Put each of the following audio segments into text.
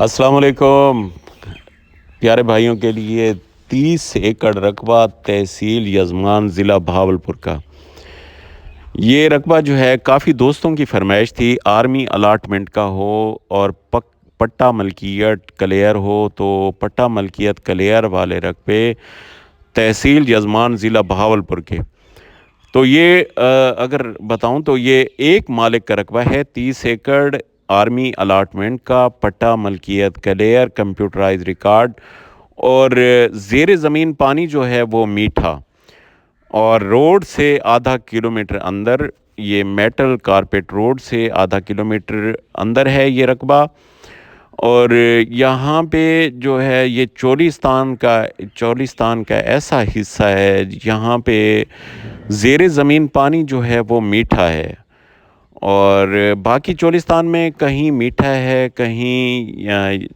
अस्सलाम वालेकुम प्यारे भाइयों के लिए 30 एकड़ रकबा तहसील यजमान ज़िला बहावलपुर का ये रकबा जो है काफ़ी दोस्तों की फरमाइश थी। आर्मी अलाटमेंट का हो और पट्टा मलकियत क्लियर हो तो पट्टा मलकियत क्लियर वाले रकबे तहसील यजमान ज़िला बहावलपुर के। तो ये अगर बताऊं तो ये एक मालिक का रकबा है 30 एकड़ आर्मी अलाटमेंट का पट्टा मलकियत क्लियर कंप्यूटराइज रिकॉर्ड और ज़ेर ज़मीन पानी जो है वो मीठा और रोड से आधा किलोमीटर अंदर। ये मेटल कारपेट रोड से आधा किलोमीटर अंदर है ये रकबा। और यहाँ पे जो है ये चोलिस्तान का ऐसा हिस्सा है यहाँ पे ज़ेर ज़मीन पानी जो है वो मीठा है और बाकी चोलिस्तान में कहीं मीठा है, कहीं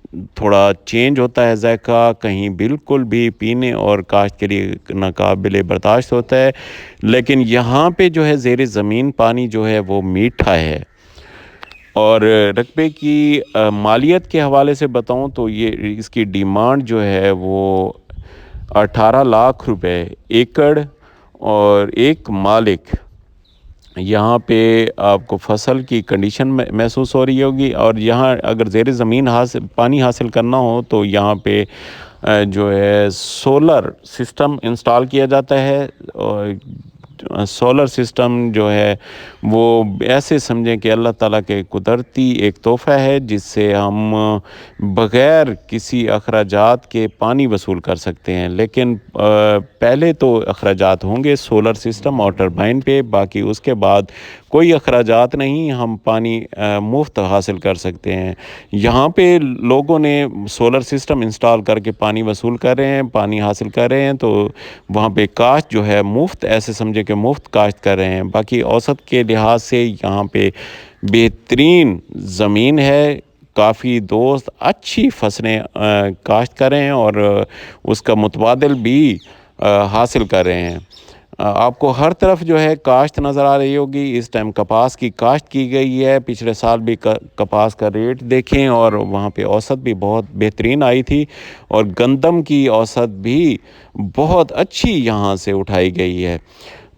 थोड़ा चेंज होता है जायका, कहीं बिल्कुल भी पीने और काश्त के लिए नाकाबिले बर्दाश्त होता है। लेकिन यहाँ पे जो है ज़ेर ज़मीन पानी जो है वो मीठा है। और रकबे की मालियत के हवाले से बताऊं तो ये इसकी डिमांड जो है वो 18 लाख रुपए एकड़ और एक मालिक। यहाँ पे आपको फसल की कंडीशन महसूस हो रही होगी और यहाँ अगर ज़ेर ज़मीन पानी हासिल करना हो तो यहाँ पे जो है सोलर सिस्टम इंस्टॉल किया जाता है। और सोलर सिस्टम जो है वो ऐसे समझें कि अल्लाह ताला के कुदरती एक तोहफ़ा है जिससे हम बग़ैर किसी अखराजात के पानी वसूल कर सकते हैं। लेकिन पहले तो अखराजात होंगे सोलर सिस्टम और टरबाइन पे, बाकी उसके बाद कोई अखराजात नहीं, हम पानी मुफ्त हासिल कर सकते हैं। यहाँ पे लोगों ने सोलर सिस्टम इंस्टॉल करके पानी वसूल कर रहे हैं, पानी हासिल कर रहे हैं, तो वहाँ पे काश्त जो है मुफ्त, ऐसे समझे कि मुफ्त काश्त कर रहे हैं। बाकी औसत के लिहाज से यहाँ पे बेहतरीन ज़मीन है, काफ़ी दोस्त अच्छी फसलें काश्त कर रहे हैं और उसका मुतबादिल भी हासिल कर रहे हैं। आपको हर तरफ जो है काश्त नज़र आ रही होगी। इस टाइम कपास की काश्त की गई है। पिछले साल भी कपास का रेट देखें और वहाँ पे औसत भी बहुत बेहतरीन आई थी और गंदम की औसत भी बहुत अच्छी यहाँ से उठाई गई है।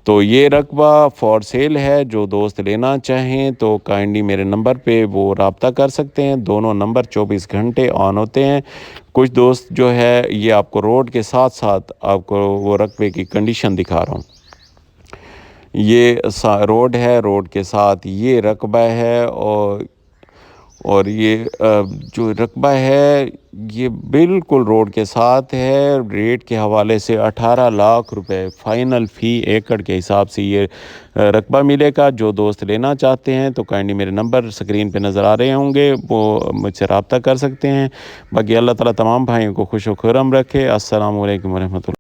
तो ये रकबा फॉर सेल है। जो दोस्त लेना चाहें तो काइंडली मेरे नंबर पे वो रब्ता कर सकते हैं। दोनों नंबर 24 घंटे ऑन होते हैं। कुछ दोस्त जो है ये आपको रोड के साथ साथ आपको वो रकबे की कंडीशन दिखा रहा हूँ। ये रोड है, रोड के साथ ये रकबा है और ये जो रकबा है ये बिल्कुल रोड के साथ है। रेट के हवाले से 18 लाख रुपए फाइनल फ़ी एकड़ के हिसाब से ये रकबा मिलेगा। जो दोस्त लेना चाहते हैं तो काइंडली मेरे नंबर स्क्रीन पे नज़र आ रहे होंगे, वो मुझसे रब्ता कर सकते हैं। बाकी अल्लाह ताला तमाम भाइयों को खुश व खुर्रम रखे। अस्सलाम वालेकुम रहमतुल्लाह।